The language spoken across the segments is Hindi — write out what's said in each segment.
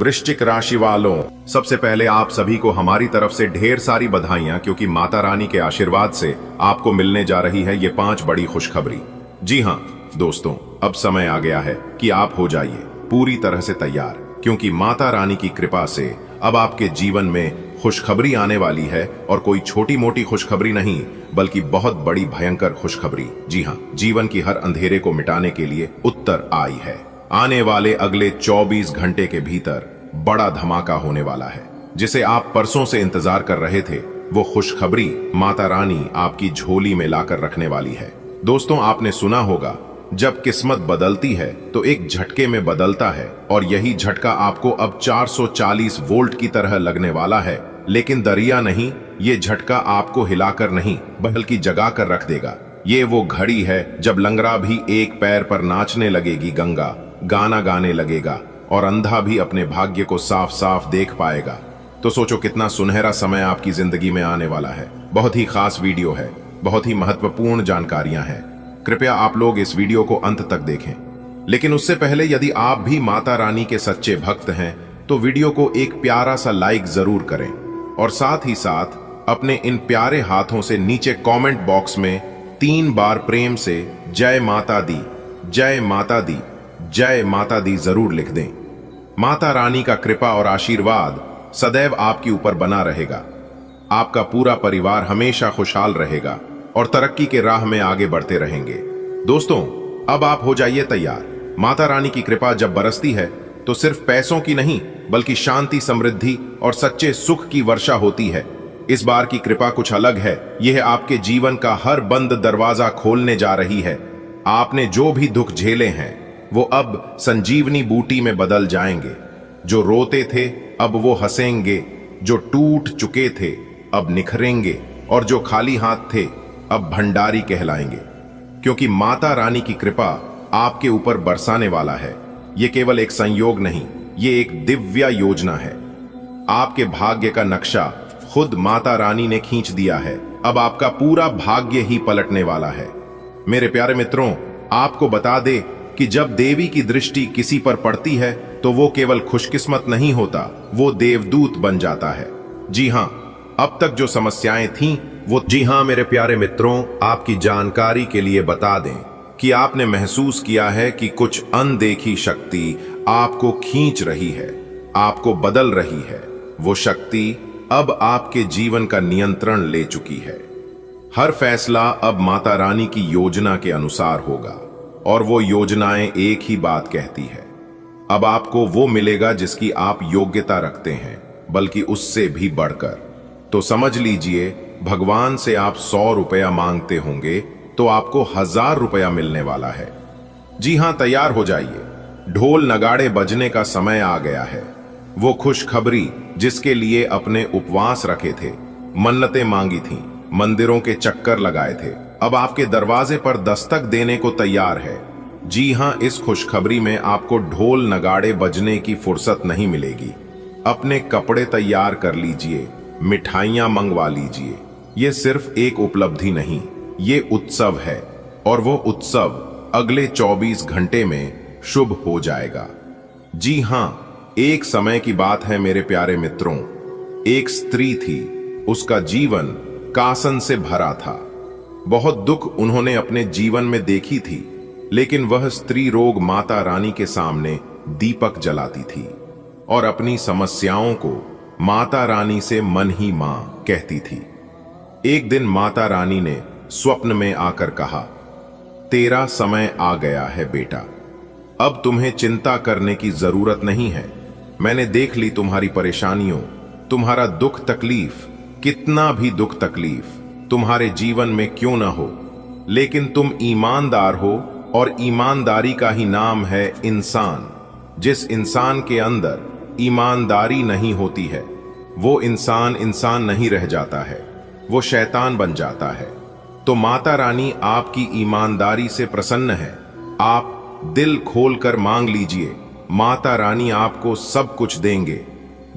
वृश्चिक राशि वालों, सबसे पहले आप सभी को हमारी तरफ से ढेर सारी बधाइयां, क्योंकि माता रानी के आशीर्वाद से आपको मिलने जा रही है ये 5 बड़ी खुशखबरी। जी हाँ दोस्तों, अब समय आ गया है कि आप हो जाइए पूरी तरह से तैयार, क्योंकि माता रानी की कृपा से अब आपके जीवन में खुशखबरी आने वाली है, और कोई छोटी मोटी खुशखबरी नहीं बल्कि बहुत बड़ी भयंकर खुशखबरी। जी हाँ, जीवन की हर अंधेरे को मिटाने के लिए उत्तर आई है। आने वाले अगले 24 घंटे के भीतर बड़ा धमाका होने वाला है, जिसे आप परसों से इंतजार कर रहे थे। वो खुशखबरी माता रानी आपकी झोली में लाकर रखने वाली है। दोस्तों, आपने सुना होगा, जब किस्मत बदलती है तो एक झटके में बदलता है, और यही झटका आपको अब 440 वोल्ट की तरह लगने वाला है। लेकिन दरिया नहीं, ये झटका आपको हिलाकर नहीं बल्कि जगा कर रख देगा। ये वो घड़ी है जब लंगड़ा भी एक पैर पर नाचने लगेगी, गंगा गाना गाने लगेगा, और अंधा भी अपने भाग्य को साफ साफ देख पाएगा। तो सोचो कितना सुनहरा समय आपकी जिंदगी में आने वाला है। बहुत ही खास वीडियो है, बहुत ही महत्वपूर्ण जानकारियां हैं। कृपया आप लोग इस वीडियो को अंत तक देखें। लेकिन उससे पहले यदि आप भी माता रानी के सच्चे भक्त हैं तो वीडियो को एक प्यारा सा लाइक जरूर करें, और साथ ही साथ अपने इन प्यारे हाथों से नीचे कमेंट बॉक्स में 3 बार प्रेम से जय माता दी, जय माता दी, जय माता दी जरूर लिख दें। माता रानी का कृपा और आशीर्वाद सदैव आपके ऊपर बना रहेगा। आपका पूरा परिवार हमेशा खुशहाल रहेगा और तरक्की के राह में आगे बढ़ते रहेंगे। दोस्तों, अब आप हो जाइए तैयार। माता रानी की कृपा जब बरसती है तो सिर्फ पैसों की नहीं बल्कि शांति, समृद्धि और सच्चे सुख की वर्षा होती है। इस बार की कृपा कुछ अलग है। यह आपके जीवन का हर बंद दरवाजा खोलने जा रही है। आपने जो भी दुख झेले हैं वो अब संजीवनी बूटी में बदल जाएंगे। जो रोते थे अब वो हंसेंगे, जो टूट चुके थे अब निखरेंगे, और जो खाली हाथ थे अब भंडारी कहलाएंगे। क्योंकि माता रानी की कृपा आपके ऊपर बरसाने वाला है। ये केवल एक संयोग नहीं, ये एक दिव्य योजना है। आपके भाग्य का नक्शा खुद माता रानी ने खींच दिया है। अब आपका पूरा भाग्य ही पलटने वाला है। मेरे प्यारे मित्रों, आपको बता दे कि जब देवी की दृष्टि किसी पर पड़ती है तो वो केवल खुशकिस्मत नहीं होता, वो देवदूत बन जाता है। जी हाँ, अब तक जो समस्याएं थीं वो जी हाँ मेरे प्यारे मित्रों, आपकी जानकारी के लिए बता दें कि आपने महसूस किया है कि कुछ अनदेखी शक्ति आपको खींच रही है, आपको बदल रही है। वो शक्ति अब आपके जीवन का नियंत्रण ले चुकी है। हर फैसला अब माता रानी की योजना के अनुसार होगा, और वो योजनाएं एक ही बात कहती है, अब आपको वो मिलेगा जिसकी आप योग्यता रखते हैं, बल्कि उससे भी बढ़कर। तो समझ लीजिए, भगवान से आप 100 रुपया मांगते होंगे तो आपको 1000 रुपया मिलने वाला है। जी हां, तैयार हो जाइए, ढोल नगाड़े बजने का समय आ गया है। वो खुशखबरी जिसके लिए अपने उपवास रखे थे, मन्नतें मांगी थीं, मंदिरों के चक्कर लगाए थे, अब आपके दरवाजे पर दस्तक देने को तैयार है। जी हां, इस खुशखबरी में आपको ढोल नगाड़े बजने की फुर्सत नहीं मिलेगी। अपने कपड़े तैयार कर लीजिए, मिठाइयां मंगवा लीजिए। ये सिर्फ एक उपलब्धि नहीं, ये उत्सव है, और वो उत्सव अगले 24 घंटे में शुभ हो जाएगा। जी हां, एक समय की बात है मेरे प्यारे मित्रों। एक स्त्री थी, उसका जीवन कासन से भरा था। बहुत दुख उन्होंने अपने जीवन में देखी थी, लेकिन वह स्त्री रोग माता रानी के सामने दीपक जलाती थी और अपनी समस्याओं को माता रानी से मन ही मां कहती थी। एक दिन माता रानी ने स्वप्न में आकर कहा, तेरा समय आ गया है बेटा, अब तुम्हें चिंता करने की जरूरत नहीं है। मैंने देख ली तुम्हारी परेशानियों, तुम्हारा दुख तकलीफ, कितना भी दुख तकलीफ तुम्हारे जीवन में क्यों ना हो, लेकिन तुम ईमानदार हो, और ईमानदारी का ही नाम है इंसान। जिस इंसान के अंदर ईमानदारी नहीं होती है वो इंसान इंसान नहीं रह जाता है, वो शैतान बन जाता है। तो माता रानी आपकी ईमानदारी से प्रसन्न है। आप दिल खोलकर मांग लीजिए, माता रानी आपको सब कुछ देंगे।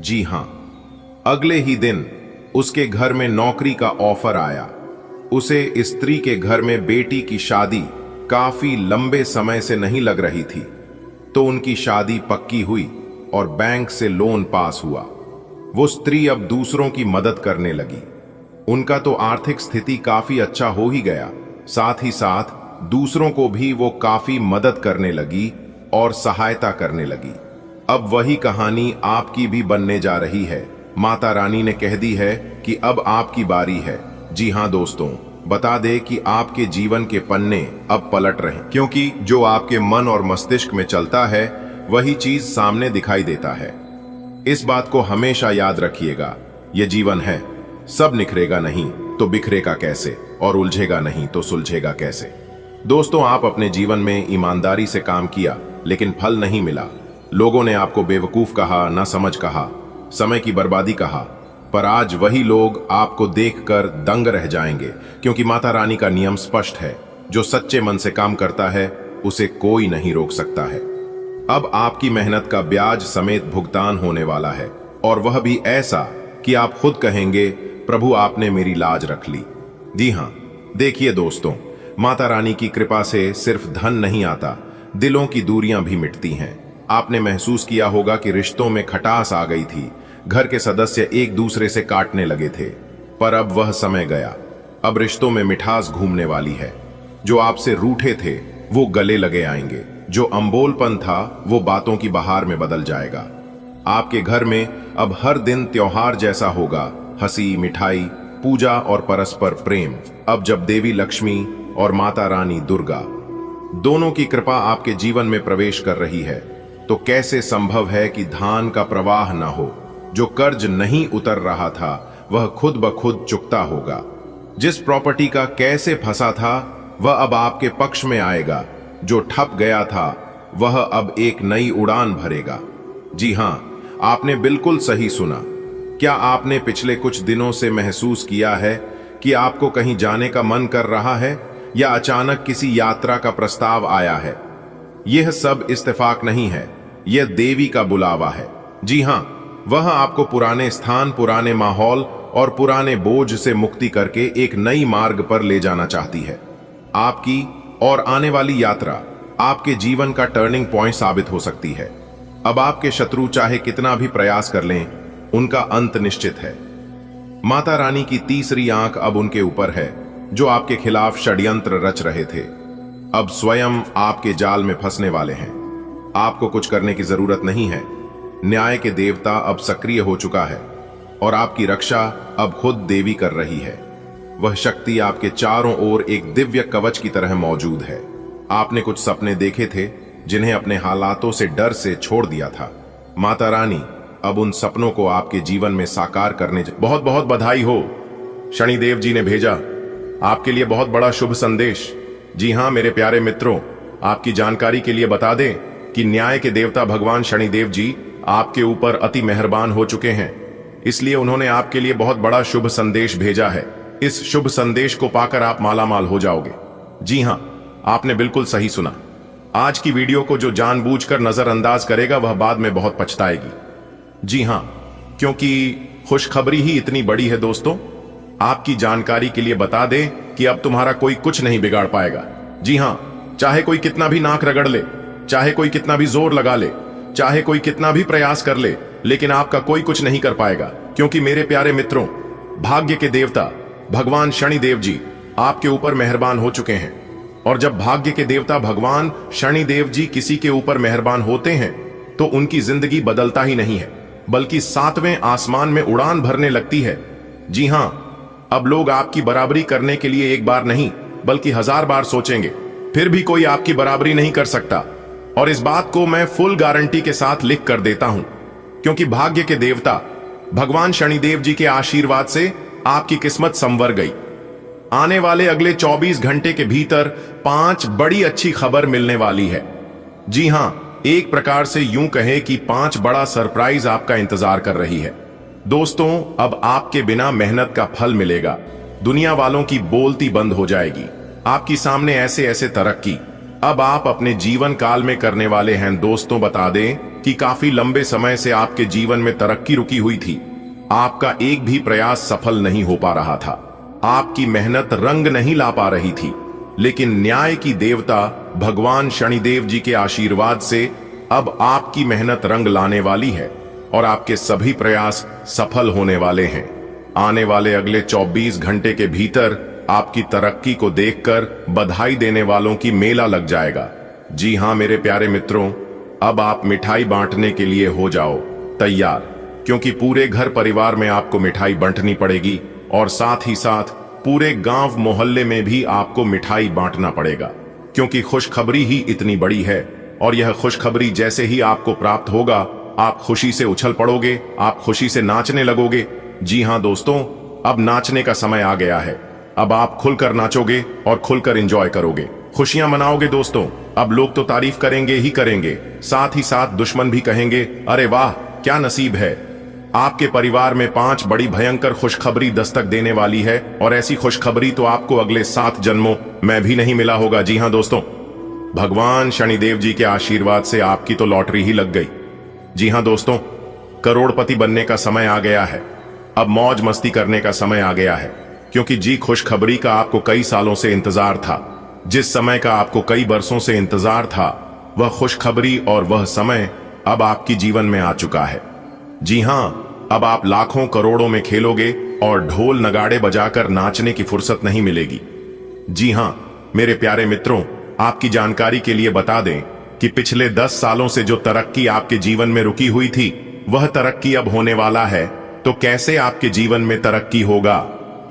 जी हां, अगले ही दिन उसके घर में नौकरी का ऑफर आया। उसे स्त्री के घर में बेटी की शादी काफी लंबे समय से नहीं लग रही थी, तो उनकी शादी पक्की हुई। और बैंक से लोन पास हुआ। वो स्त्री अब दूसरों की मदद करने लगी। उनका तो आर्थिक स्थिति काफी अच्छा हो ही गया, साथ ही साथ दूसरों को भी वो काफी मदद करने लगी और सहायता करने लगी। अब वही कहानी आपकी भी बनने जा रही है। माता रानी ने कह दी है कि अब आपकी बारी है। जी हाँ दोस्तों, बता दे कि आपके जीवन के पन्ने अब पलट रहे हैं, क्योंकि जो आपके मन और मस्तिष्क में चलता है वही चीज सामने दिखाई देता है। इस बात को हमेशा याद रखिएगा। ये जीवन है, सब निखरेगा नहीं तो बिखरेगा कैसे, और उलझेगा नहीं तो सुलझेगा कैसे। दोस्तों, आप अपने जीवन में ईमानदारी से काम किया लेकिन फल नहीं मिला। लोगों ने आपको बेवकूफ कहा, ना समझ कहा, समय की बर्बादी कहा, पर आज वही लोग आपको देखकर दंग रह जाएंगे, क्योंकि माता रानी का नियम स्पष्ट है, जो सच्चे मन से काम करता है उसे कोई नहीं रोक सकता है। अब आपकी मेहनत का ब्याज समेत भुगतान होने वाला है, और वह भी ऐसा कि आप खुद कहेंगे, प्रभु आपने मेरी लाज रख ली। जी हाँ, देखिए दोस्तों, माता रानी की कृपा से सिर्फ धन नहीं आता, दिलों की दूरियां भी मिटती हैं। आपने महसूस किया होगा कि रिश्तों में खटास आ गई थी, घर के सदस्य एक दूसरे से काटने लगे थे, पर अब वह समय गया। अब रिश्तों में मिठास घूमने वाली है। जो आपसे रूठे थे वो गले लगे आएंगे, जो अम्बोलपन था वो बातों की बहार में बदल जाएगा। आपके घर में अब हर दिन त्योहार जैसा होगा, हंसी, मिठाई, पूजा और परस्पर प्रेम। अब जब देवी लक्ष्मी और माता रानी दुर्गा दोनों की कृपा आपके जीवन में प्रवेश कर रही है, तो कैसे संभव है कि धान का प्रवाह न हो। जो कर्ज नहीं उतर रहा था वह खुद ब खुद चुकता होगा। जिस प्रॉपर्टी का कैसे फंसा था वह अब आपके पक्ष में आएगा। जो ठप गया था वह अब एक नई उड़ान भरेगा। जी हां, आपने बिल्कुल सही सुना। क्या आपने पिछले कुछ दिनों से महसूस किया है कि आपको कहीं जाने का मन कर रहा है, या अचानक किसी यात्रा का प्रस्ताव आया है? यह सब इत्तेफाक नहीं है, यह देवी का बुलावा है। जी हां, वह आपको पुराने स्थान, पुराने माहौल और पुराने बोझ से मुक्ति करके एक नई मार्ग पर ले जाना चाहती है। आपकी और आने वाली यात्रा आपके जीवन का टर्निंग पॉइंट साबित हो सकती है। अब आपके शत्रु चाहे कितना भी प्रयास कर लें, उनका अंत निश्चित है। माता रानी की तीसरी आंख अब उनके ऊपर है जो आपके खिलाफ षड्यंत्र रच रहे थे। अब स्वयं आपके जाल में फंसने वाले हैं। आपको कुछ करने की जरूरत नहीं है। न्याय के देवता अब सक्रिय हो चुका है और आपकी रक्षा अब खुद देवी कर रही है। वह शक्ति आपके चारों ओर एक दिव्य कवच की तरह मौजूद है। आपने कुछ सपने देखे थे जिन्हें अपने हालातों से डर से छोड़ दिया था। माता रानी अब उन सपनों को आपके जीवन में साकार करने बहुत बहुत बधाई हो। शनिदेव जी ने भेजा आपके लिए बहुत बड़ा शुभ संदेश। जी हां मेरे प्यारे मित्रों, आपकी जानकारी के लिए बता दें कि न्याय के देवता भगवान शनिदेव जी आपके ऊपर अति मेहरबान हो चुके हैं, इसलिए उन्होंने आपके लिए बहुत बड़ा शुभ संदेश भेजा है। इस शुभ संदेश को पाकर आप मालामाल हो जाओगे। जी हां, आपने बिल्कुल सही सुना। आज की वीडियो को जो जानबूझकर नजरअंदाज करेगा वह बाद में बहुत पछताएगी। जी हां, क्योंकि खुशखबरी ही इतनी बड़ी है दोस्तों। आपकी जानकारी के लिए बता दें कि अब तुम्हारा कोई कुछ नहीं बिगाड़ पाएगा। जी हां, चाहे कोई कितना भी नाक रगड़ ले, चाहे कोई कितना भी जोर लगा ले, चाहे कोई कितना भी प्रयास कर ले, लेकिन आपका कोई कुछ नहीं कर पाएगा, क्योंकि मेरे प्यारे मित्रों, भाग्य के देवता भगवान शनिदेव जी आपके ऊपर मेहरबान हो चुके हैं। और जब भाग्य के देवता भगवान शनिदेव जी किसी के ऊपर मेहरबान होते हैं तो उनकी जिंदगी बदलता ही नहीं है, बल्कि सातवें आसमान में उड़ान भरने लगती है। जी हां, अब लोग आपकी बराबरी करने के लिए एक बार नहीं बल्कि 1000 बार सोचेंगे, फिर भी कोई आपकी बराबरी नहीं कर सकता। और इस बात को मैं फुल गारंटी के साथ लिख कर देता हूं, क्योंकि भाग्य के देवता भगवान शनिदेव जी के आशीर्वाद से आपकी किस्मत संवर गई। आने वाले अगले 24 घंटे के भीतर 5 बड़ी अच्छी खबर मिलने वाली है। जी हां, एक प्रकार से यूं कहें कि 5 बड़ा सरप्राइज आपका इंतजार कर रही है। दोस्तों, अब आपके बिना मेहनत का फल मिलेगा। दुनिया वालों की बोलती बंद हो जाएगी। आपकी सामने ऐसे ऐसे तरक्की अब आप अपने जीवन काल में करने वाले हैं। दोस्तों, बता दें कि काफी लंबे समय से आपके जीवन में तरक्की रुकी हुई थी। आपका एक भी प्रयास सफल नहीं हो पा रहा था। आपकी मेहनत रंग नहीं ला पा रही थी, लेकिन न्याय की देवता भगवान शनिदेव जी के आशीर्वाद से अब आपकी मेहनत रंग लाने वाली है और आपके सभी प्रयास सफल होने वाले हैं। आने वाले अगले 24 घंटे के भीतर आपकी तरक्की को देखकर बधाई देने वालों की मेला लग जाएगा। जी हां मेरे प्यारे मित्रों, अब आप मिठाई बांटने के लिए हो जाओ तैयार, क्योंकि पूरे घर परिवार में आपको मिठाई बांटनी पड़ेगी और साथ ही साथ पूरे गांव मोहल्ले में भी आपको मिठाई बांटना पड़ेगा, क्योंकि खुशखबरी ही इतनी बड़ी है। और यह खुशखबरी जैसे ही आपको प्राप्त होगा, आप खुशी से उछल पड़ोगे, आप खुशी से नाचने लगोगे। जी हां दोस्तों, अब नाचने का समय आ गया है। अब आप खुलकर नाचोगे और खुलकर एंजॉय करोगे, खुशियां मनाओगे दोस्तों। अब लोग तो तारीफ करेंगे ही करेंगे, साथ ही साथ दुश्मन भी कहेंगे, अरे वाह क्या नसीब है। आपके परिवार में 5 बड़ी भयंकर खुशखबरी दस्तक देने वाली है, और ऐसी खुशखबरी तो आपको अगले 7 जन्मों में भी नहीं मिला होगा। जी हां दोस्तों, भगवान शनिदेव जी के आशीर्वाद से आपकी तो लॉटरी ही लग गई। जी हां दोस्तों, करोड़पति बनने का समय आ गया है। अब मौज मस्ती करने का समय आ गया है, क्योंकि जी खुशखबरी का आपको कई सालों से इंतजार था। जिस समय का आपको कई बरसों से इंतजार था, वह खुशखबरी और वह समय अब आपकी जीवन में आ चुका है। जी हां, अब आप लाखों करोड़ों में खेलोगे और ढोल नगाड़े बजाकर नाचने की फुर्सत नहीं मिलेगी। जी हां मेरे प्यारे मित्रों, आपकी जानकारी के लिए बता दें कि पिछले 10 सालों से जो तरक्की आपके जीवन में रुकी हुई थी, वह तरक्की अब होने वाला है। तो कैसे आपके जीवन में तरक्की होगा,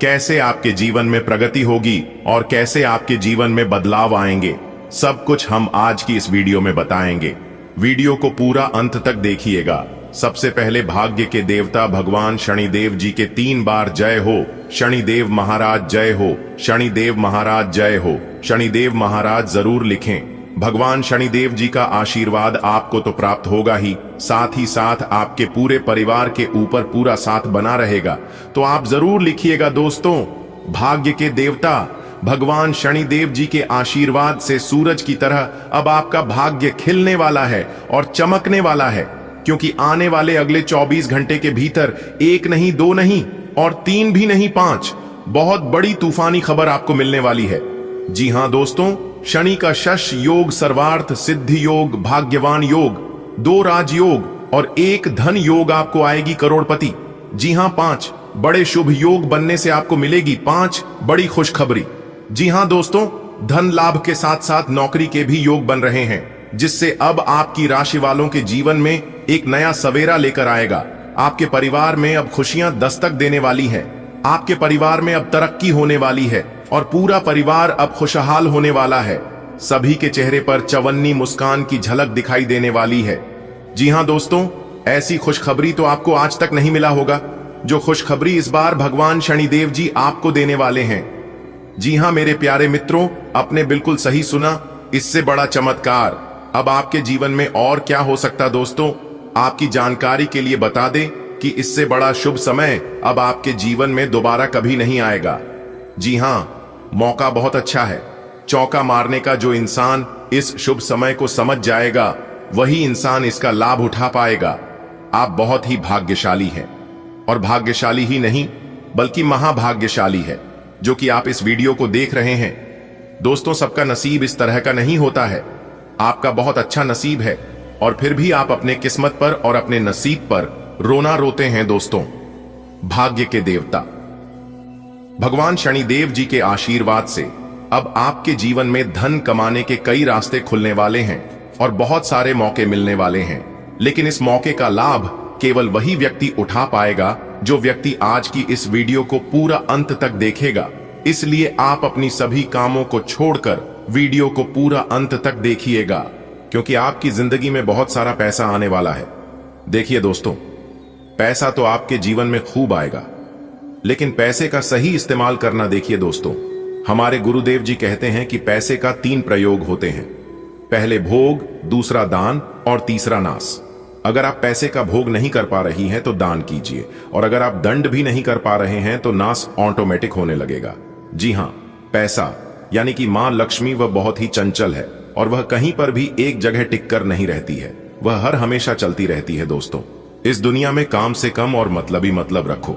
कैसे आपके जीवन में प्रगति होगी और कैसे आपके जीवन में बदलाव आएंगे, सब कुछ हम आज की इस वीडियो में बताएंगे। वीडियो को पूरा अंत तक देखिएगा। सबसे पहले भाग्य के देवता भगवान शनिदेव जी के 3 बार जय हो। शनिदेव महाराज जय हो, शनिदेव महाराज जय हो। शनिदेव महाराज जरूर लिखें। भगवान शनिदेव जी का आशीर्वाद आपको तो प्राप्त होगा ही, साथ ही साथ आपके पूरे परिवार के ऊपर पूरा साथ बना रहेगा। तो आप जरूर लिखिएगा दोस्तों, भाग्य के देवता भगवान शनिदेव जी के आशीर्वाद से सूरज की तरह अब आपका भाग्य खिलने वाला है और चमकने वाला है, क्योंकि आने वाले अगले 24 घंटे के भीतर 1 नहीं 2 नहीं और 3 भी नहीं 5 बहुत बड़ी तूफानी खबर आपको मिलने वाली है। जी हां दोस्तों, शनि का शश योग, सर्वार्थ सिद्धि योग, भाग्यवान योग, 2 राजयोग और 1 धन योग आपको आएगी करोड़पति। जी हां, 5 बड़े शुभ योग बनने से आपको मिलेगी 5 बड़ी खुशखबरी। जी हां दोस्तों, धन लाभ के साथ साथ नौकरी के भी योग बन रहे हैं, जिससे अब आपकी राशि वालों के जीवन में एक नया सवेरा लेकर आएगा। आपके परिवार में अब खुशियां दस्तक देने वाली है, आपके परिवार में अब तरक्की होने वाली है और पूरा परिवार अब खुशहाल होने वाला है। सभी के चेहरे पर चवन्नी मुस्कान की झलक दिखाई देने वाली है। जी हां दोस्तों, ऐसी खुशखबरी तो आपको आज तक नहीं मिला होगा, जो खुशखबरी इस बार भगवान शनिदेव जी आपको देने वाले हैं। जी हां मेरे प्यारे मित्रों, आपने बिल्कुल सही सुना, इससे बड़ा चमत्कार अब आपके जीवन में और क्या हो सकता। दोस्तों, आपकी जानकारी के लिए बता दें कि इससे बड़ा शुभ समय अब आपके जीवन में दोबारा कभी नहीं आएगा। जी हां, मौका बहुत अच्छा है। चौका मारने का जो इंसान इस शुभ समय को समझ जाएगा, वही इंसान इसका लाभ उठा पाएगा। आप बहुत ही भाग्यशाली हैं, और भाग्यशाली ही नहीं बल्कि महाभाग्यशाली है जो कि आप इस वीडियो को देख रहे हैं। दोस्तों, सबका नसीब इस तरह का नहीं होता है। आपका बहुत अच्छा नसीब है, और फिर भी आप अपने किस्मत पर और अपने नसीब पर रोना रोते हैं। दोस्तों, भाग्य के देवता भगवान शनिदेव जी के आशीर्वाद से अब आपके जीवन में धन कमाने के कई रास्ते खुलने वाले हैं और बहुत सारे मौके मिलने वाले हैं। लेकिन इस मौके का लाभ केवल वही व्यक्ति उठा पाएगा जो व्यक्ति आज की इस वीडियो को पूरा अंत तक देखेगा। इसलिए आप अपनी सभी कामों को छोड़कर वीडियो को पूरा अंत तक देखिएगा, क्योंकि आपकी जिंदगी में बहुत सारा पैसा आने वाला है। देखिए दोस्तों, पैसा तो आपके जीवन में खूब आएगा, लेकिन पैसे का सही इस्तेमाल करना देखिए दोस्तों। हमारे गुरुदेव जी कहते हैं कि पैसे का 3 प्रयोग होते हैं, पहले भोग, दूसरा दान और तीसरा नाश। अगर आप पैसे का भोग नहीं कर पा रही हैं तो दान कीजिए, और अगर आप दंड भी नहीं कर पा रहे हैं तो नाश ऑटोमेटिक होने लगेगा। जी हां, पैसा यानी कि मां लक्ष्मी वह बहुत ही चंचल है, और वह कहीं पर भी एक जगह टिक कर नहीं रहती है, वह हर हमेशा चलती रहती है। दोस्तों, इस दुनिया में काम से कम और मतलबी मतलब रखो,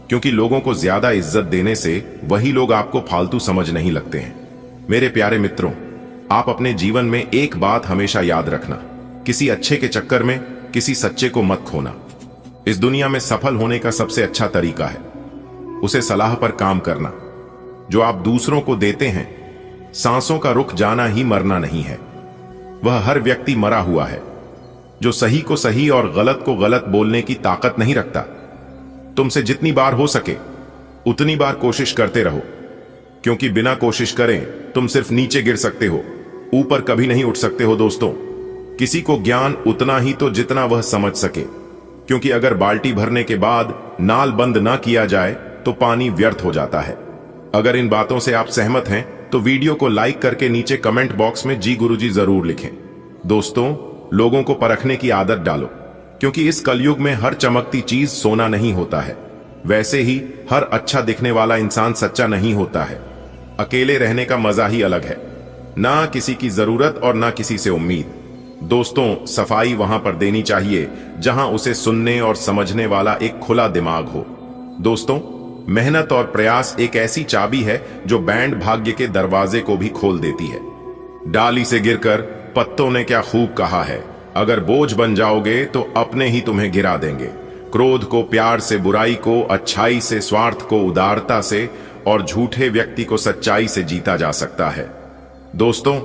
क्योंकि लोगों को ज्यादा इज्जत देने से वही लोग आपको फालतू समझ नहीं लगते हैं। मेरे प्यारे मित्रों, आप अपने जीवन में एक बात हमेशा याद रखना, किसी अच्छे के चक्कर में किसी सच्चे को मत खोना। इस दुनिया में सफल होने का सबसे अच्छा तरीका है उसे सलाह पर काम करना। जो आप दूसरों को देते हैं, सांसों का रुक जाना ही मरना नहीं है। वह हर व्यक्ति मरा हुआ है जो सही को सही और गलत को गलत बोलने की ताकत नहीं रखता। तुमसे जितनी बार हो सके उतनी बार कोशिश करते रहो, क्योंकि बिना कोशिश करें तुम सिर्फ नीचे गिर सकते हो, ऊपर कभी नहीं उठ सकते हो। दोस्तों, किसी को ज्ञान उतना ही तो जितना वह समझ सके, क्योंकि अगर बाल्टी भरने के बाद नाल बंद ना किया जाए तो पानी व्यर्थ हो जाता है। अगर इन बातों से आप सहमत हैं तो वीडियो को लाइक करके नीचे कमेंट बॉक्स में जी गुरुजी जरूर लिखें। दोस्तों, लोगों को परखने की आदत डालो, क्योंकि इस कलयुग में हर चमकती चीज सोना नहीं होता है। वैसे ही हर अच्छा दिखने वाला इंसान सच्चा नहीं होता है। अकेले रहने का मजा ही अलग है, ना किसी की जरूरत और ना किसी से उम्मीद। दोस्तों, सफाई वहां पर देनी चाहिए जहां उसे सुनने और समझने वाला एक खुला दिमाग हो। दोस्तों, मेहनत और प्रयास एक ऐसी चाबी है जो बैंड भाग्य के दरवाजे को भी खोल देती है। डाली से गिरकर पत्तों ने क्या खूब कहा है, अगर बोझ बन जाओगे तो अपने ही तुम्हें गिरा देंगे। क्रोध को प्यार से, बुराई को अच्छाई से, स्वार्थ को उदारता से और झूठे व्यक्ति को सच्चाई से जीता जा सकता है। दोस्तों,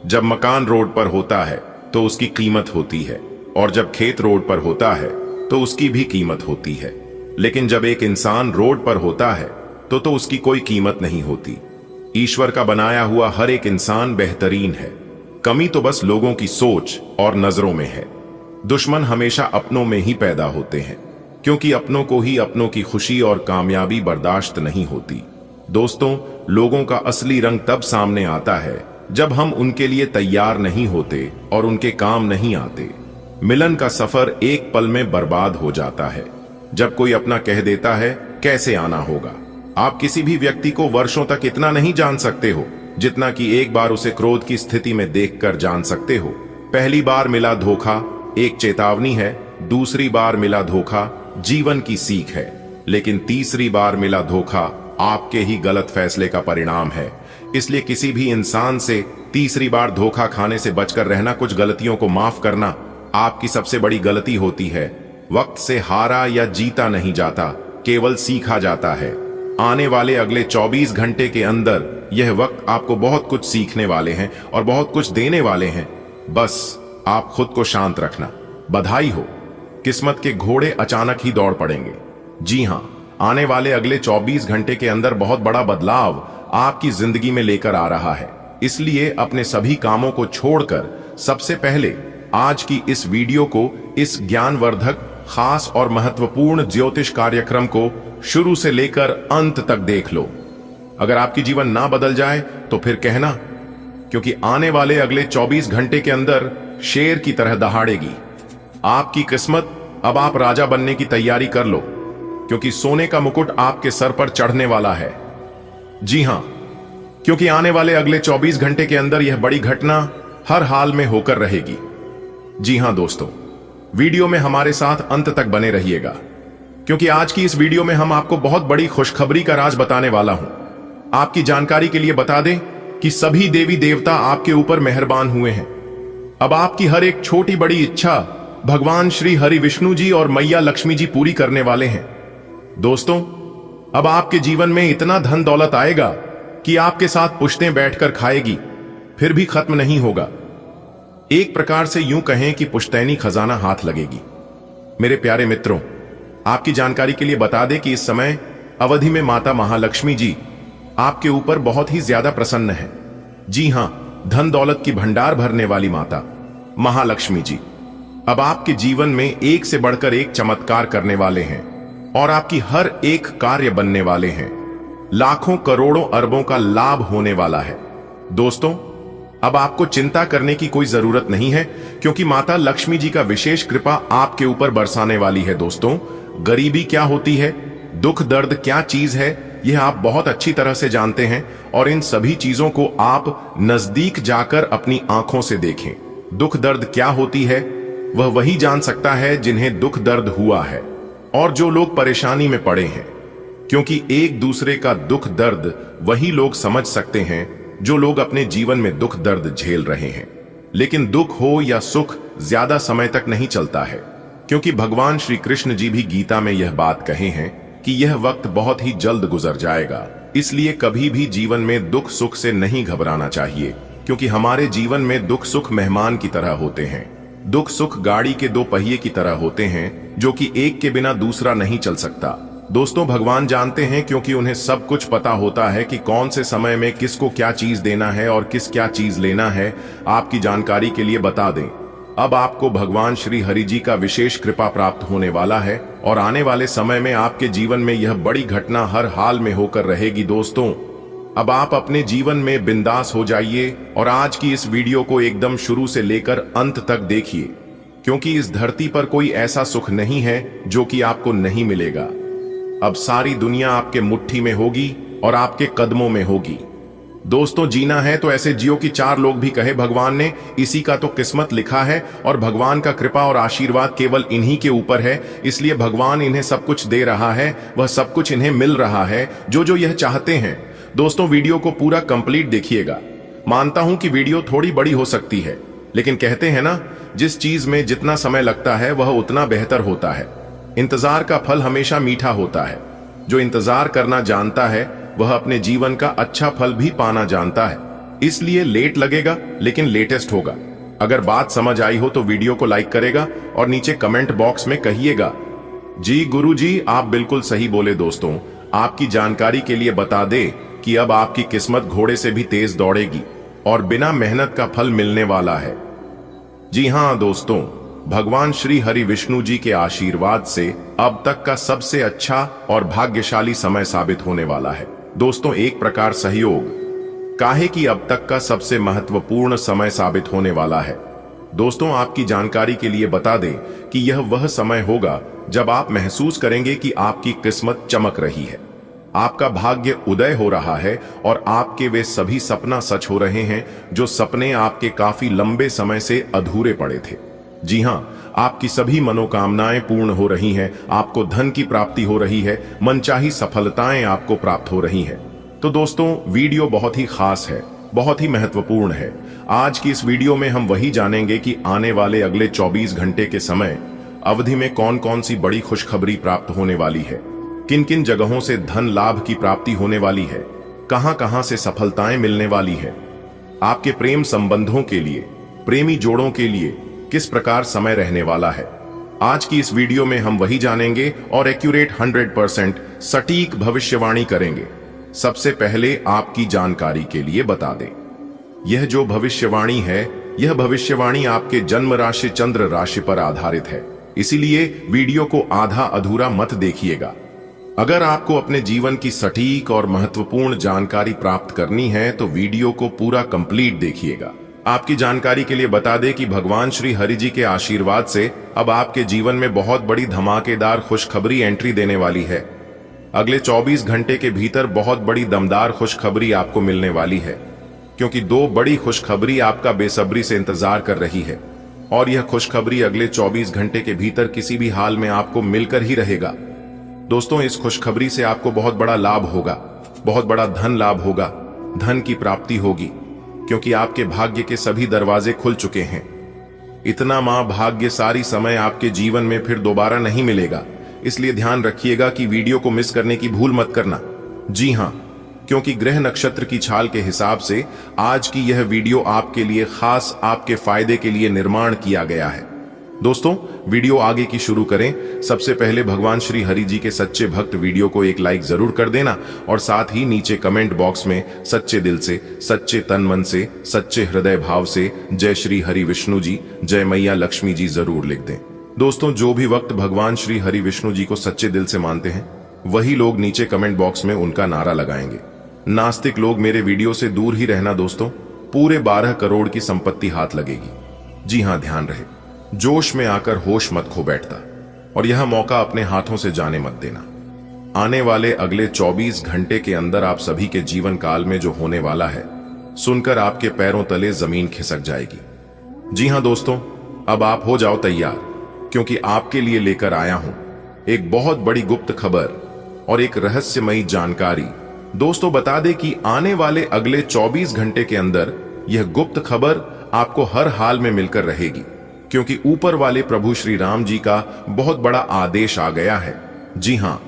जब मकान रोड पर होता है तो उसकी कीमत होती है, और जब खेत रोड पर होता है तो उसकी भी कीमत होती है। लेकिन जब एक इंसान रोड पर होता है तो उसकी कोई कीमत नहीं होती। ईश्वर का बनाया हुआ हर एक इंसान बेहतरीन है, कमी तो बस लोगों की सोच और नजरों में है। दुश्मन हमेशा अपनों में ही पैदा होते हैं, क्योंकि अपनों को ही अपनों की खुशी और कामयाबी बर्दाश्त नहीं होती। दोस्तों, लोगों का असली रंग तब सामने आता है जब हम उनके लिए तैयार नहीं होते और उनके काम नहीं आते। मिलन का सफर एक पल में बर्बाद हो जाता है जब कोई अपना कह देता है कैसे आना होगा। आप किसी भी व्यक्ति को वर्षों तक इतना नहीं जान सकते हो जितना कि एक बार उसे क्रोध की स्थिति में देखकर जान सकते हो। पहली बार मिला धोखा एक चेतावनी है, दूसरी बार मिला धोखा जीवन की सीख है, लेकिन तीसरी बार मिला धोखा आपके ही गलत फैसले का परिणाम है। इसलिए किसी भी इंसान से तीसरी बार धोखा खाने से बचकर रहना, कुछ गलतियों को माफ करना आपकी सबसे बड़ी गलती होती है। वक्त से हारा या जीता नहीं जाता, केवल सीखा जाता है। आने वाले अगले 24 घंटे के अंदर यह वक्त आपको बहुत कुछ सीखने वाले हैं और बहुत कुछ देने वाले हैं। बस आप खुद को शांत रखना। बधाई हो, किस्मत के घोड़े अचानक ही दौड़ पड़ेंगे। जी हां, आने वाले अगले 24 घंटे के अंदर बहुत बड़ा बदलाव आपकी जिंदगी में लेकर आ रहा है। इसलिए अपने सभी कामों को छोड़कर सबसे पहले आज की इस वीडियो को, इस ज्ञानवर्धक, खास और महत्वपूर्ण ज्योतिष कार्यक्रम को शुरू से लेकर अंत तक देख लो। अगर आपकी जीवन ना बदल जाए तो फिर कहना, क्योंकि आने वाले अगले 24 घंटे के अंदर शेर की तरह दहाड़ेगी आपकी किस्मत। अब आप राजा बनने की तैयारी कर लो, क्योंकि सोने का मुकुट आपके सर पर चढ़ने वाला है। जी हां, क्योंकि आने वाले अगले 24 घंटे के अंदर यह बड़ी घटना हर हाल में होकर रहेगी। जी हां दोस्तों, वीडियो में हमारे साथ अंत तक बने रहिएगा, क्योंकि आज की इस वीडियो में हम आपको बहुत बड़ी खुशखबरी का राज बताने वाला हूं। आपकी जानकारी के लिए बता दें कि सभी देवी देवता आपके ऊपर मेहरबान हुए हैं। अब आपकी हर एक छोटी बड़ी इच्छा भगवान श्री हरि विष्णु जी और मैया लक्ष्मी जी पूरी करने वाले हैं। दोस्तों, अब आपके जीवन में इतना धन दौलत आएगा कि आपके साथ पुश्तें बैठकर खाएगी, फिर भी खत्म नहीं होगा। एक प्रकार से यूं कहें कि पुश्तैनी खजाना हाथ लगेगी। मेरे प्यारे मित्रों, आपकी जानकारी के लिए बता दें कि इस समय अवधि में माता महालक्ष्मी जी आपके ऊपर बहुत ही ज्यादा प्रसन्न है। जी हां, धन दौलत की भंडार भरने वाली माता महालक्ष्मी जी अब आपके जीवन में एक से बढ़कर एक चमत्कार करने वाले हैं और आपकी हर एक कार्य बनने वाले हैं। लाखों करोड़ों अरबों का लाभ होने वाला है। दोस्तों, अब आपको चिंता करने की कोई जरूरत नहीं है, क्योंकि माता लक्ष्मी जी का विशेष कृपा आपके ऊपर बरसाने वाली है। दोस्तों, गरीबी क्या होती है, दुख दर्द क्या चीज है, यह आप बहुत अच्छी तरह से जानते हैं, और इन सभी चीजों को आप नजदीक जाकर अपनी आंखों से देखें। दुख दर्द क्या होती है वह वही जान सकता है जिन्हें दुख दर्द हुआ है और जो लोग परेशानी में पड़े हैं, क्योंकि एक दूसरे का दुख दर्द वही लोग समझ सकते हैं जो लोग अपने जीवन में दुख दर्द झेल रहे हैं। लेकिन दुख हो या सुख, ज्यादा समय तक नहीं चलता है, क्योंकि भगवान श्री कृष्ण जी भी गीता में यह बात कहे हैं कि यह वक्त बहुत ही जल्द गुजर जाएगा। इसलिए कभी भी जीवन में दुख सुख से नहीं घबराना चाहिए, क्योंकि हमारे जीवन में दुख सुख मेहमान की तरह होते हैं। दुख सुख गाड़ी के दो पहिए की तरह होते हैं, जो कि एक के बिना दूसरा नहीं चल सकता। दोस्तों, भगवान जानते हैं, क्योंकि उन्हें सब कुछ पता होता है कि कौन से समय में किसको क्या चीज देना है और किस क्या चीज लेना है। आपकी जानकारी के लिए बता दें, अब आपको भगवान श्री हरि जी का विशेष कृपा प्राप्त होने वाला है और आने वाले समय में आपके जीवन में यह बड़ी घटना हर हाल में होकर रहेगी। दोस्तों, अब आप अपने जीवन में बिंदास हो जाइए और आज की इस वीडियो को एकदम शुरू से लेकर अंत तक देखिए, क्योंकि इस धरती पर कोई ऐसा सुख नहीं है जो कि आपको नहीं मिलेगा। अब सारी दुनिया आपके मुट्ठी में होगी और आपके कदमों में होगी। दोस्तों, जीना है तो ऐसे जियो कि चार लोग भी कहे भगवान ने इसी का तो किस्मत लिखा है, और भगवान का कृपा और आशीर्वाद केवल इन्हीं के ऊपर है। इसलिए भगवान इन्हें सब कुछ दे रहा है, वह सब कुछ इन्हें मिल रहा है जो जो यह चाहते हैं। दोस्तों, वीडियो को पूरा कंप्लीट देखिएगा। मानता हूं कि वीडियो थोड़ी बड़ी हो सकती है, लेकिन कहते हैं ना, जिस चीज में जितना समय लगता है वह उतना बेहतर होता है। इंतजार का फल हमेशा मीठा होता है। जो इंतजार करना जानता है वह अपने जीवन का अच्छा फल भी पाना जानता है। इसलिए लेट लगेगा लेकिन लेटेस्ट होगा। अगर बात समझ आई हो तो वीडियो को लाइक करेगा और नीचे कमेंट बॉक्स में कहिएगा, जी गुरुजी आप बिल्कुल सही बोले। दोस्तों, आपकी जानकारी के लिए बता दे कि अब आपकी किस्मत घोड़े से भी तेज दौड़ेगी और बिना मेहनत का फल मिलने वाला है। जी हां दोस्तों, भगवान श्री हरि विष्णु जी के आशीर्वाद से अब तक का सबसे अच्छा और भाग्यशाली समय साबित होने वाला है। दोस्तों, एक प्रकार सहयोग काहे कि अब तक का सबसे महत्वपूर्ण समय साबित होने वाला है। दोस्तों, आपकी जानकारी के लिए बता दें कि यह वह समय होगा जब आप महसूस करेंगे कि आपकी किस्मत चमक रही है, आपका भाग्य उदय हो रहा है और आपके वे सभी सपना सच हो रहे हैं जो सपने आपके काफी लंबे समय से अधूरे पड़े थे। जी हां, आपकी सभी मनोकामनाएं पूर्ण हो रही हैं, आपको धन की प्राप्ति हो रही है, मनचाही सफलताएं आपको प्राप्त हो रही हैं। तो दोस्तों, वीडियो बहुत ही खास है, बहुत ही महत्वपूर्ण है। आज की इस वीडियो में हम वही जानेंगे कि आने वाले अगले 24 घंटे के समय अवधि में कौन कौन सी बड़ी खुशखबरी प्राप्त होने वाली है, किन किन जगहों से धन लाभ की प्राप्ति होने वाली है, कहां कहां से सफलताएं मिलने वाली है। आपके प्रेम संबंधों के लिए, प्रेमी जोड़ों के लिए किस प्रकार समय रहने वाला है। आज की इस वीडियो में हम वही जानेंगे और एक्यूरेट 100% सटीक भविष्यवाणी करेंगे। सबसे पहले आपकी जानकारी के लिए बता दें, यह जो भविष्यवाणी है, यह भविष्यवाणी आपके जन्म राशि चंद्र राशि पर आधारित है। इसीलिए वीडियो को आधा अधूरा मत देखिएगा। अगर आपको अपने जीवन की सटीक और महत्वपूर्ण जानकारी प्राप्त करनी है तो वीडियो को पूरा कंप्लीट देखिएगा। आपकी जानकारी के लिए बता दें कि भगवान श्री हरि जी के आशीर्वाद से अब आपके जीवन में बहुत बड़ी धमाकेदार खुशखबरी एंट्री देने वाली है। अगले 24 घंटे के भीतर बहुत बड़ी दमदार खुशखबरी आपको मिलने वाली है, क्योंकि दो बड़ी खुशखबरी आपका बेसब्री से इंतजार कर रही है और यह खुशखबरी अगले 24 घंटे के भीतर किसी भी हाल में आपको मिलकर ही रहेगा। दोस्तों, इस खुशखबरी से आपको बहुत बड़ा लाभ होगा, बहुत बड़ा धन लाभ होगा, धन की प्राप्ति होगी, क्योंकि आपके भाग्य के सभी दरवाजे खुल चुके हैं। इतना भाग्यशाली समय आपके जीवन में फिर दोबारा नहीं मिलेगा। इसलिए ध्यान रखिएगा कि वीडियो को मिस करने की भूल मत करना। जी हां, क्योंकि ग्रह नक्षत्र की छाल के हिसाब से आज की यह वीडियो आपके लिए खास, आपके फायदे के लिए निर्माण किया गया है। दोस्तों, वीडियो आगे की शुरू करें। सबसे पहले भगवान श्री हरि जी के सच्चे भक्त वीडियो को एक लाइक जरूर कर देना और साथ ही नीचे कमेंट बॉक्स में सच्चे दिल से, सच्चे तन मन से, सच्चे हृदय भाव से जय श्री हरि विष्णु जी, जय मैया लक्ष्मी जी जरूर लिख दें। दोस्तों, जो भी वक्त भगवान श्री हरि विष्णु जी को सच्चे दिल से मानते हैं वही लोग नीचे कमेंट बॉक्स में उनका नारा लगाएंगे। नास्तिक लोग मेरे वीडियो से दूर ही रहना। दोस्तों, पूरे 12 करोड़ की संपत्ति हाथ लगेगी। जी हां, ध्यान रहे, जोश में आकर होश मत खो बैठता और यह मौका अपने हाथों से जाने मत देना। आने वाले अगले 24 घंटे के अंदर आप सभी के जीवन काल में जो होने वाला है, सुनकर आपके पैरों तले जमीन खिसक जाएगी। जी हां दोस्तों, अब आप हो जाओ तैयार, क्योंकि आपके लिए लेकर आया हूं एक बहुत बड़ी गुप्त खबर और एक रहस्यमयी जानकारी। दोस्तों, बता दें कि आने वाले अगले 24 घंटे के अंदर यह गुप्त खबर आपको हर हाल में मिलकर रहेगी। क्योंकि ऊपर वाले प्रभु श्री राम जी का बहुत बड़ा आदेश आ गया है। जी हाँ,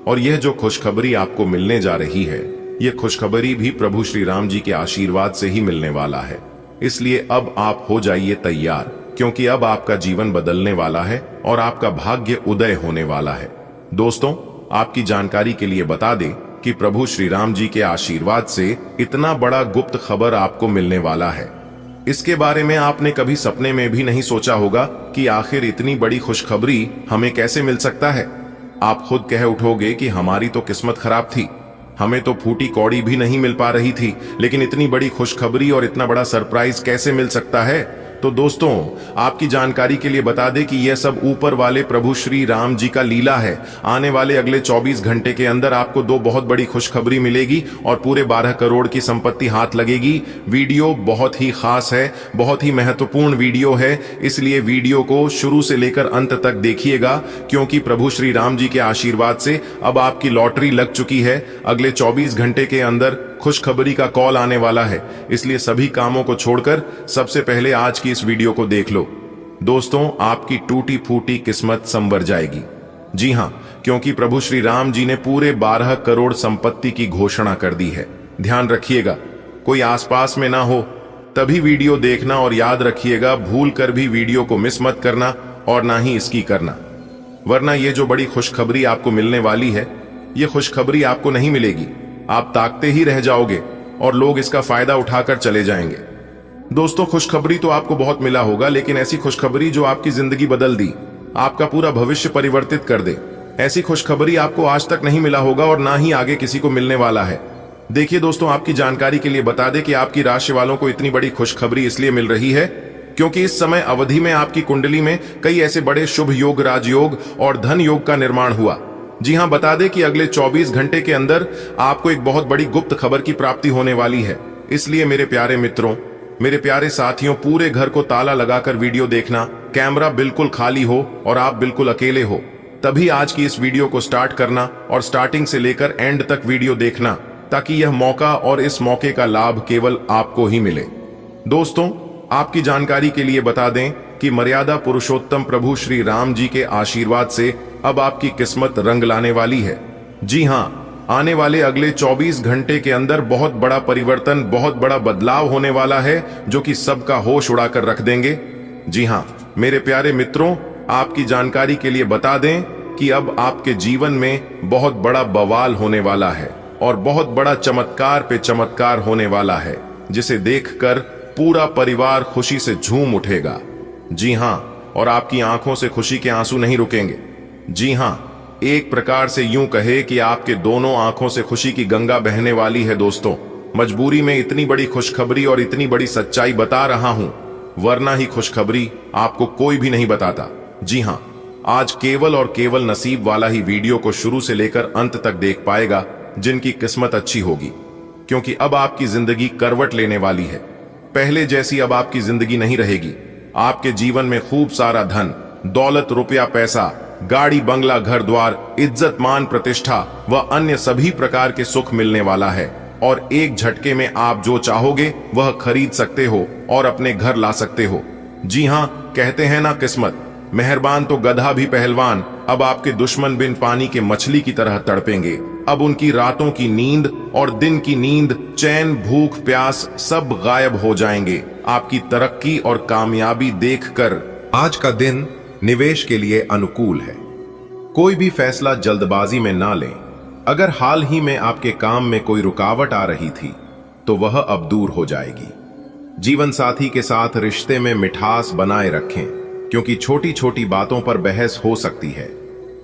और यह जो खुशखबरी आपको मिलने जा रही है, यह खुशखबरी भी प्रभु श्री राम जी के आशीर्वाद से ही मिलने वाला है। इसलिए अब आप हो जाइए तैयार, क्योंकि अब आपका जीवन बदलने वाला है और आपका भाग्य उदय होने वाला है। दोस्तों, आपकी जानकारी के लिए बता दें कि प्रभु श्री राम जी के आशीर्वाद से इतना बड़ा गुप्त खबर आपको मिलने वाला है। इसके बारे में आपने कभी सपने में भी नहीं सोचा होगा कि आखिर इतनी बड़ी खुशखबरी हमें कैसे मिल सकता है। आप खुद कह उठोगे कि हमारी तो किस्मत खराब थी, हमें तो फूटी कौड़ी भी नहीं मिल पा रही थी, लेकिन इतनी बड़ी खुशखबरी और इतना बड़ा सरप्राइज कैसे मिल सकता है। तो दोस्तों, आपकी जानकारी के लिए बता दें कि यह सब ऊपर वाले प्रभु श्री राम जी का लीला है। आने वाले अगले 24 घंटे के अंदर आपको दो बहुत बड़ी खुशखबरी मिलेगी और पूरे 12 करोड़ की संपत्ति हाथ लगेगी। वीडियो बहुत ही खास है, बहुत ही महत्वपूर्ण वीडियो है, इसलिए वीडियो को शुरू से लेकर अंत तक देखिएगा, क्योंकि प्रभु श्री राम जी के आशीर्वाद से अब आपकी लॉटरी लग चुकी है। अगले 24 घंटे के अंदर खुशखबरी का कॉल आने वाला है, इसलिए सभी कामों को छोड़कर सबसे पहले आज की इस वीडियो को देख लो। दोस्तों, आपकी टूटी फूटी किस्मत संवर जाएगी। जी हां, क्योंकि प्रभु श्री राम जी ने पूरे 12 करोड़ संपत्ति की घोषणा कर दी है। ध्यान रखिएगा, कोई आसपास में ना हो तभी वीडियो देखना, और याद रखिएगा भूल कर भी वीडियो को मिस मत करना और ना ही इसकी करना, वरना ये जो बड़ी खुशखबरी आपको मिलने वाली है, ये खुशखबरी आपको नहीं मिलेगी। आप ताकते ही रह जाओगे और लोग इसका फायदा उठाकर चले जाएंगे। दोस्तों, खुशखबरी तो आपको बहुत मिला होगा, लेकिन ऐसी खुशखबरी जो आपकी जिंदगी बदल दी, आपका पूरा भविष्य परिवर्तित कर दे, ऐसी खुशखबरी आपको आज तक नहीं मिला होगा और ना ही आगे किसी को मिलने वाला है। देखिए दोस्तों, आपकी जानकारी के लिए बता दें कि आपकी राशि वालों को इतनी बड़ी खुशखबरी इसलिए मिल रही है क्योंकि इस समय अवधि में आपकी कुंडली में कई ऐसे बड़े शुभ योग, राजयोग और धन योग का निर्माण हुआ। जी हां, बता दें कि अगले 24 घंटे के अंदर आपको एक बहुत बड़ी गुप्त खबर की प्राप्ति होने वाली है। इसलिए मेरे प्यारे मित्रों, मेरे प्यारे साथियों, पूरे घर को ताला लगाकर वीडियो देखना, कैमरा बिल्कुल खाली हो और आप बिल्कुल अकेले हो, तभी आज की इस वीडियो को स्टार्ट करना और स्टार्टिंग से लेकर एंड तक वीडियो देखना, ताकि यह मौका और इस मौके का लाभ केवल आपको ही मिले। दोस्तों, आपकी जानकारी के लिए बता दें कि मर्यादा पुरुषोत्तम प्रभु श्री राम जी के आशीर्वाद से अब आपकी किस्मत रंग लाने वाली है। जी हां, आने वाले अगले 24 घंटे के अंदर बहुत बड़ा परिवर्तन, बहुत बड़ा बदलाव होने वाला है, जो कि सबका होश उड़ाकर रख देंगे। जी हां, मेरे प्यारे मित्रों, आपकी जानकारी के लिए बता दें कि अब आपके जीवन में बहुत बड़ा बवाल होने वाला है और बहुत बड़ा चमत्कार पे चमत्कार होने वाला है, जिसे देखकर पूरा परिवार खुशी से झूम उठेगा। जी हां, और आपकी आंखों से खुशी के आंसू नहीं रुकेंगे। जी हां, एक प्रकार से यूं कहे कि आपके दोनों आंखों से खुशी की गंगा बहने वाली है। दोस्तों, मजबूरी में इतनी बड़ी खुशखबरी और इतनी बड़ी सच्चाई बता रहा हूं, वरना ही खुशखबरी आपको कोई भी नहीं बताता। जी हां, आज केवल और केवल नसीब वाला ही वीडियो को शुरू से लेकर अंत तक देख पाएगा, जिनकी किस्मत अच्छी होगी, क्योंकि अब आपकी जिंदगी करवट लेने वाली है। पहले जैसी अब आपकी जिंदगी नहीं रहेगी। आपके जीवन में खूब सारा धन, दौलत, रुपया, पैसा, गाड़ी, बंगला, घर द्वार, इज्जत, मान, प्रतिष्ठा व अन्य सभी प्रकार के सुख मिलने वाला है, और एक झटके में आप जो चाहोगे वह खरीद सकते हो और अपने घर ला सकते हो। जी हां, कहते हैं ना, किस्मत मेहरबान तो गधा भी पहलवान। अब आपके दुश्मन बिन पानी के मछली की तरह तड़पेंगे। अब उनकी रातों की नींद और दिन की नींद, चैन, भूख, प्यास सब गायब हो जाएंगे आपकी तरक्की और कामयाबी देखकर। आज का दिन निवेश के लिए अनुकूल है। कोई भी फैसला जल्दबाजी में ना लें। अगर हाल ही में आपके काम में कोई रुकावट आ रही थी तो वह अब दूर हो जाएगी। जीवन साथी के साथ रिश्ते में मिठास बनाए रखें, क्योंकि छोटी छोटी बातों पर बहस हो सकती है।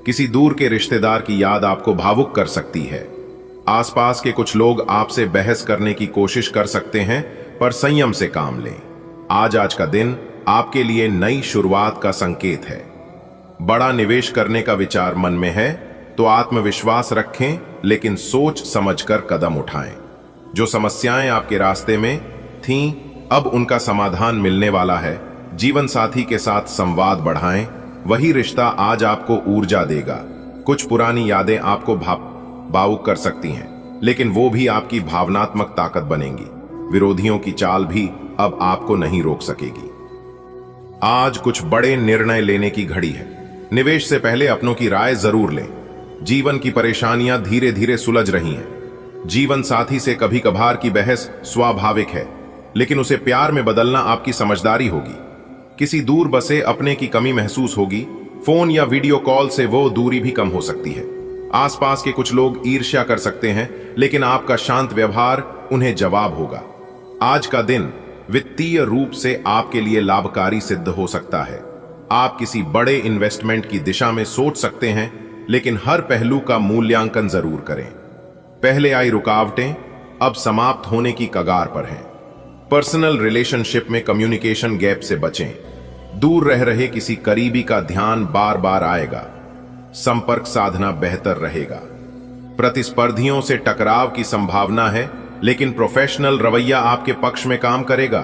किसी दूर के रिश्तेदार की याद आपको भावुक कर सकती है। आसपास के कुछ लोग आपसे बहस करने की कोशिश कर सकते हैं, पर संयम से काम लें। आज का दिन आपके लिए नई शुरुआत का संकेत है। बड़ा निवेश करने का विचार मन में है तो आत्मविश्वास रखें, लेकिन सोच समझकर कदम उठाएं। जो समस्याएं आपके रास्ते में थीं, अब उनका समाधान मिलने वाला है। जीवन साथी के साथ संवाद बढ़ाएं, वही रिश्ता आज आपको ऊर्जा देगा। कुछ पुरानी यादें आपको भावुक कर सकती हैं, लेकिन वो भी आपकी भावनात्मक ताकत बनेंगी। विरोधियों की चाल भी अब आपको नहीं रोक सकेगी। आज कुछ बड़े निर्णय लेने की घड़ी है। निवेश से पहले अपनों की राय जरूर लें। जीवन की परेशानियां धीरे धीरे सुलझ रही हैं। जीवन साथी से कभी कभार की बहस स्वाभाविक है, लेकिन उसे प्यार में बदलना आपकी समझदारी होगी। किसी दूर बसे अपने की कमी महसूस होगी। फोन या वीडियो कॉल से वो दूरी भी कम हो सकती है। आसपास के कुछ लोग ईर्ष्या कर सकते हैं, लेकिन आपका शांत व्यवहार उन्हें जवाब होगा। आज का दिन वित्तीय रूप से आपके लिए लाभकारी सिद्ध हो सकता है। आप किसी बड़े इन्वेस्टमेंट की दिशा में सोच सकते हैं, लेकिन हर पहलू का मूल्यांकन जरूर करें। पहले आई रुकावटें अब समाप्त होने की कगार पर हैं। पर्सनल रिलेशनशिप में कम्युनिकेशन गैप से बचें। दूर रह रहे किसी करीबी का ध्यान बार बार आएगा। संपर्क साधना बेहतर रहेगा। प्रतिस्पर्धियों से टकराव की संभावना है, लेकिन प्रोफेशनल रवैया आपके पक्ष में काम करेगा।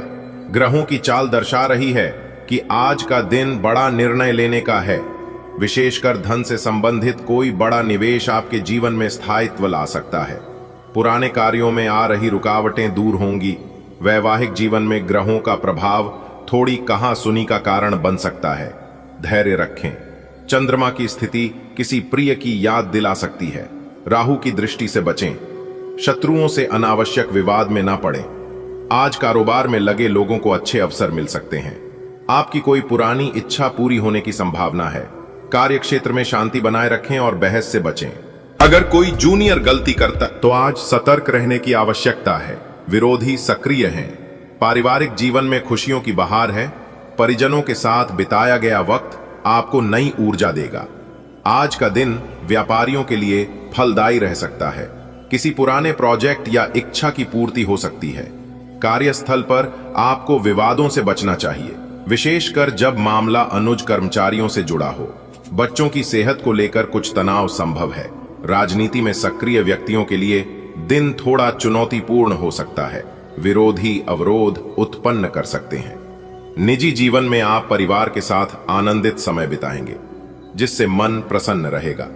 ग्रहों की चाल दर्शा रही है कि आज का दिन बड़ा निर्णय लेने का है। विशेषकर धन से संबंधित कोई बड़ा निवेश आपके जीवन में स्थायित्व ला सकता है। पुराने कार्यों में आ रही रुकावटें दूर होंगी। वैवाहिक जीवन में ग्रहों का प्रभाव थोड़ी कहासुनी का कारण बन सकता है। धैर्य रखें। चंद्रमा की स्थिति किसी प्रिय की याद दिला सकती है। राहु की दृष्टि से बचें। शत्रुओं से अनावश्यक विवाद में ना पड़ें। आज कारोबार में लगे लोगों को अच्छे अवसर मिल सकते हैं। आपकी कोई पुरानी इच्छा पूरी होने की संभावना है। कार्य क्षेत्र में शांति बनाए रखें और बहस से बचें। अगर कोई जूनियर गलती करता तो आज सतर्क रहने की आवश्यकता है। विरोधी सक्रिय हैं। पारिवारिक जीवन में खुशियों की बहार है। परिजनों के साथ बिताया गया वक्त आपको नई ऊर्जा देगा। आज का दिन व्यापारियों के लिए फलदायी रह सकता है। किसी पुराने प्रोजेक्ट या इच्छा की पूर्ति हो सकती है। कार्यस्थल पर आपको विवादों से बचना चाहिए, विशेषकर जब मामला अनुज कर्मचारियों से जुड़ा हो। बच्चों की सेहत को लेकर कुछ तनाव संभव है। राजनीति में सक्रिय व्यक्तियों के लिए दिन थोड़ा चुनौतीपूर्ण हो सकता है। विरोधी अवरोध उत्पन्न कर सकते हैं। निजी जीवन में आप परिवार के साथ आनंदित समय बिताएंगे, जिससे मन प्रसन्न रहेगा।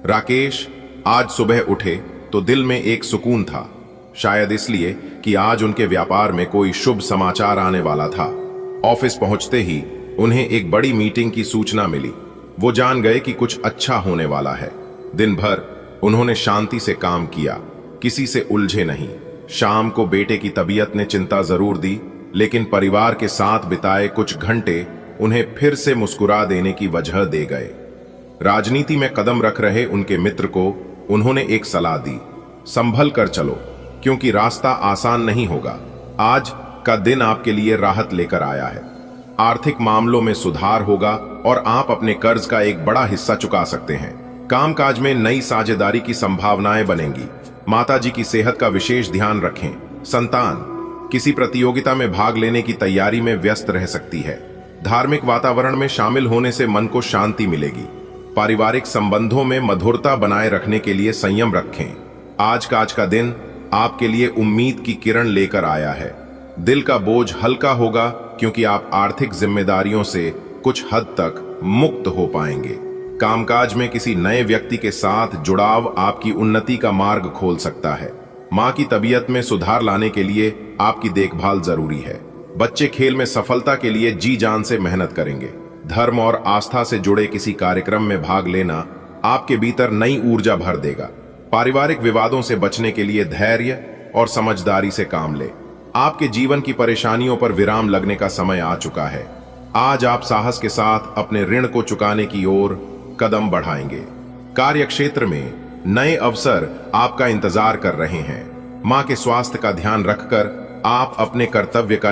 राकेश आज सुबह उठे तो दिल में एक सुकून था, शायद इसलिए कि आज उनके व्यापार में कोई शुभ समाचार आने वाला था। ऑफिस पहुंचते ही उन्हें एक बड़ी मीटिंग की सूचना मिली। वो जान गए कि कुछ अच्छा होने वाला है। दिन भर उन्होंने शांति से काम किया, किसी से उलझे नहीं। शाम को बेटे की तबीयत ने चिंता जरूर दी, लेकिन परिवार के साथ बिताए कुछ घंटे उन्हें फिर से मुस्कुरा देने की वजह दे गए। राजनीति में कदम रख रहे उनके मित्र को उन्होंने एक सलाह दी, संभल कर चलो, क्योंकि रास्ता आसान नहीं होगा। आज का दिन आपके लिए राहत लेकर आया है। आर्थिक मामलों में सुधार होगा और आप अपने कर्ज का एक बड़ा हिस्सा चुका सकते हैं। कामकाज में नई साझेदारी की संभावनाएं बनेंगी। माताजी की सेहत का विशेष ध्यान रखें। संतान किसी प्रतियोगिता में भाग लेने की तैयारी में व्यस्त रह सकती है। धार्मिक वातावरण में शामिल होने से मन को शांति मिलेगी। पारिवारिक संबंधों में मधुरता बनाए रखने के लिए संयम रखें। आज का दिन आपके लिए उम्मीद की किरण लेकर आया है। दिल का बोझ हल्का होगा, क्योंकि आप आर्थिक जिम्मेदारियों से कुछ हद तक मुक्त हो पाएंगे। कामकाज में किसी नए व्यक्ति के साथ जुड़ाव आपकी उन्नति का मार्ग खोल सकता है। मां की तबीयत में सुधार लाने के लिए आपकी देखभाल जरूरी है। बच्चे खेल में सफलता के लिए जी जान से मेहनत करेंगे। धर्म और आस्था से जुड़े किसी कार्यक्रम में भाग लेना आपके भीतर नई ऊर्जा भर देगा। पारिवारिक विवादों से बचने के लिए धैर्य और समझदारी से काम ले। आपके जीवन की परेशानियों पर विराम लगने का समय आ चुका है। आज आप साहस के साथ अपने ऋण को चुकाने की ओर कदम बढ़ाएंगे। कार्य क्षेत्र में नए अवसर आपका इंतजार कर रहे हैं। मां के स्वास्थ्य का ध्यान रखकर आप अपने कर्तव्य का